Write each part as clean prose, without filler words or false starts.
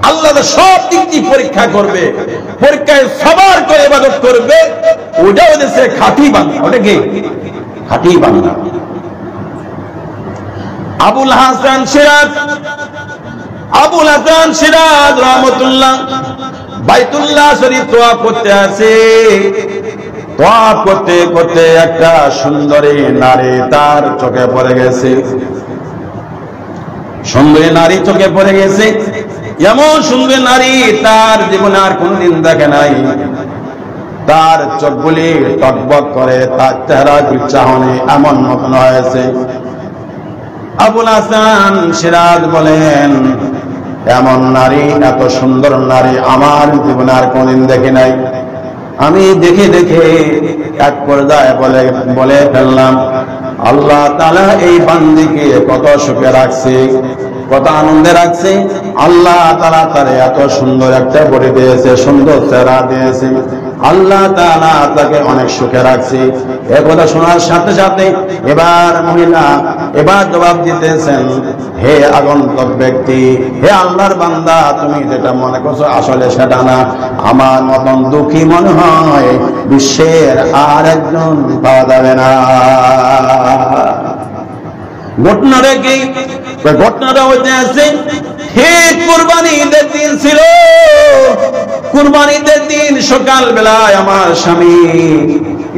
আল্লাহ সব দিক দিয়ে পরীক্ষা করবে, পরীক্ষায় সবার করে ইবাদত করবে, ওটা হচ্ছে খাঁটি বান্দা। ওটা কি খাঁটি বান্দা? আবুল হাসান সিরাজ রহমতুল্লাহ বাইতুল্লাহ শরীফ তওয়াফ করতে আছে। তওয়াফ করতে করতে একটা সুন্দরী নারী তার চোখে পড়ে গেছে। সুন্দরী নারী চোখে পড়ে গেছে, এমন সুন্দরী নারী তার জীবনে আর কোনদিন দেখে নাই। তার চোখগুলি টকবক করে, তার চেহারা চাহনি এমন মতন হয়েছে। আবুল হাসান সিরাজ বলেন, এমন নারী, এত সুন্দর নারী আমার জীবনে আর কোনদিন দেখি নাই। আমি দেখে দেখে এক পর্যায়ে বলে ফেললাম, আল্লাহ তাআলা এই বান্দিকে কত সুখে রাখছে, কত আনন্দে রাখছে। আল্লাহ তাআলা তারে এত সুন্দর একটা বডি দিয়েছে, সুন্দর চেহারা দিয়েছে। আল্লাহ তাআলা তাকে অনেক সুখে রাখছে। এ কথা শোনার সাথে সাথে এবার মহিলা এবার জবাব দিতেছেন, হে আগন্তুক ব্যক্তি, হে আল্লাহর বান্দা, তুমি যেটা মনে করছো আসলে সেটা না। আমার মতন দুঃখী মনে হয় বিশ্বের আর একজন পাওয়া যাবে না। ঘটনাটা কি? ঘটনাটা হচ্ছে আছে, হে কুরবানি ঈদের দিন ছিল। কুরবানি ঈদের দিন সকাল বেলায় আমার স্বামী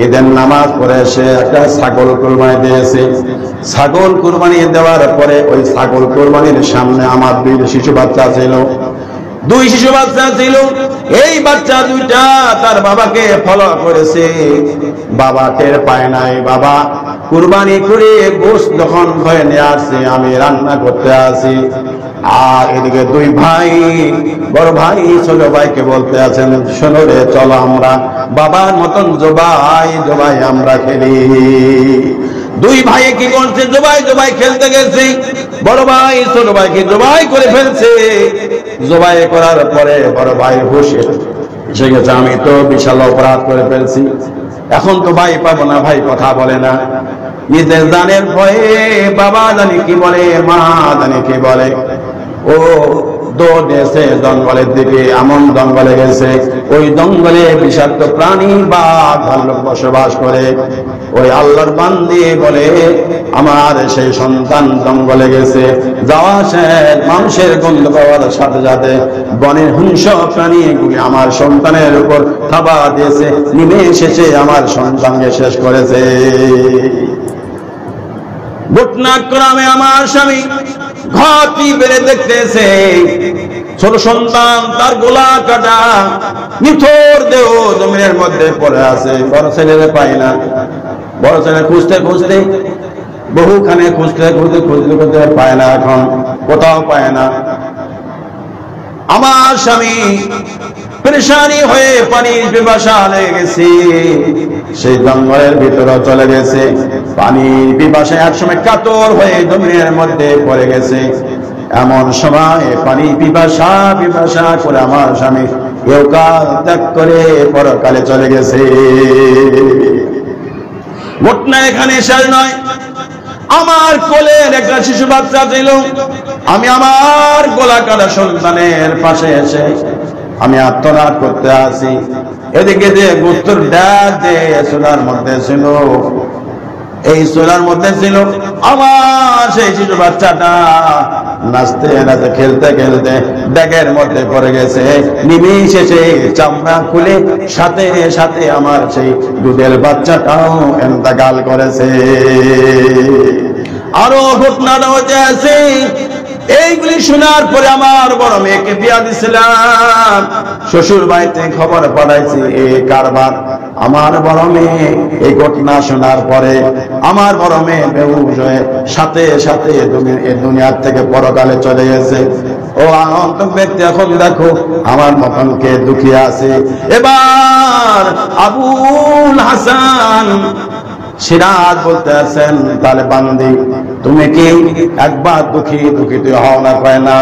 ঈদের নামাজ পড়ে এসে একটা ছাগল কুরবানি দিয়েছে। ছাগল কুরবানি দেওয়ার পরে ওই ছাগল কুরবানির সামনে আমার দুই শিশু বাচ্চা ছিল। এই বাচ্চা দুইটা তার বাবাকে ফলো করেছে। বাবা টের পায় নাই। বাবা কুরবানি করে গোশত যখন ঘরে নিয়ে আসছে, আমি রান্না করতে আসি, আর এদিকে দুই ভাই, বড় ভাই ছোট ভাইকে বলতে আছেন, শোনো রে, চলো আমরা বাবার মতন জবাই আমরা খেলি। দুই ভাই কি করছে? জবাই খেলতে গেছে। বড় ভাই ছোট ভাইকে জবাই করে ফেলছে। জবাই করার পরে বড় ভাই হুঁশ এসে গেছে, আমি তো বিশাল অপরাধ করে ফেলছি, এখন তো ভাই পাবো না। ভাই কথা বলে না, নিজের জানের ভয়ে বাবা জানি কি বলে, মা জানি কি বলে। ও দৌড় দিয়েছে জঙ্গলের দিকে। এমন জঙ্গলে গেছে, ওই জঙ্গলে বিষাক্ত প্রাণী বাঘ ভাল্লুক বসবাস করে। ওই আল্লাহর বান্দি বলে, আমার সেই সন্তান জঙ্গলে গেছে, যাওয়া শেষ, মানুষের গন্ধ পাওয়ার সাথে সাথে বনের হিংস্র প্রাণীগুলি আমার সন্তানের উপর থাবা দিয়েছে, নিমে এসেছে, আমার সন্তানকে শেষ করেছে। ঘটনাক্রমে আমার স্বামী ঘরটি বেড়ে দেখতেছে, ছোট সন্তান তার গোলা কাটা নিথর দেহ জমিনের মধ্যে পড়ে আছে। বড় ছেলেরে পাই না। বড় ছেলে খুঁজতে খুঁজতে বহুখানে খুঁজতে পায় না, এখন কোথাও পায় না। আমার স্বামী পরেশানি হয়ে পানির পিপাসা লেগে গেছে, সেই জঙ্গলের ভিতরে চলে গেছে। পানির পিপাসায় একসময় কাতর হয়ে জমিনের মধ্যে পড়ে গেছে। এমন সময় পানি পিপাসা করে আমার স্বামী ইহকাল ত্যাগ করে পরকালে চলে গেছে। ঘটনা এখানে শেষ নয়। আমার কোলের একটা শিশু বাচ্চা ছিল। আমি আমার গলা কাটা সন্তানের পাশে এসে আমি আত্মনাদ করতে আসি। এদিকে যে গোস্তর ডাক যে সোনার মধ্যে ছিল, এই সোনার মধ্যে ছিল আমার সেই শিশু বাচ্চাটা। নাচতে নাচতে খেলতে খেলতে ব্যাগের মধ্যে পড়ে গেছে। নিমিষে চামড়া খুলে সাথে সাথে আমার সেই দুধের বাচ্চাটাও ইন্তেকাল করেছে। আরো ঘটনাটা হতে আছে। এইগুলি শোনার পরে আমার বড় মেয়েকে বিয়া দিছিলাম। শ্বশুর বাড়িতে খবর পাঠাইছি এই কারবার। আমার বড় মেয়ে এই ঘটনা শোনার পরে আমার বড় মেয়ে বেহুশ হয়ে সাথে সাথে দুনিয়ার থেকে পরকালে চলে গেছে। ও আগন্তুক ব্যক্তি, এখন দেখো আমার মতন কে দুঃখী আছে। এবার আবুল হাসান সিরাজ বলতে আছেন, তাহলে বান্দি তুমি কি একবার দুঃখী তুই হও না? পায় না।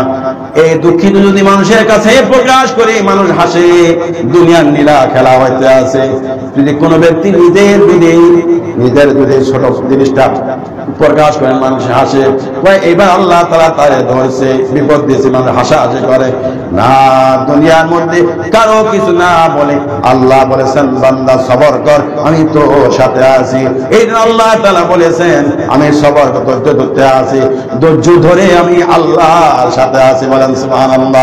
এই দুঃখিত যদি মানুষের কাছে প্রকাশ করে মানুষ হাসে, দুনিয়ার নীলা খেলা হইতে আছে। যদি কোনো ব্যক্তি নিজের যদি ছোট জিনিসটা প্রকাশ করেন, মানুষ হাসে, এবার আল্লাহ তাআলা তারে ধরছে, বিপদ দিয়েছে, মানুষ হাসাহাসি করে না। দুনিয়ার মধ্যে কারো কিছু না বলে আল্লাহ বলেছেন বান্দা সবর কর, আমি তো সাথে আছি। এই আল্লাহ তাআলা বলেছেন আমি সবর ধৈর্য ধরতে আছি, ধৈর্য ধরে আমি আল্লাহর সাথে আছি। বলেন সুবহানাল্লাহ।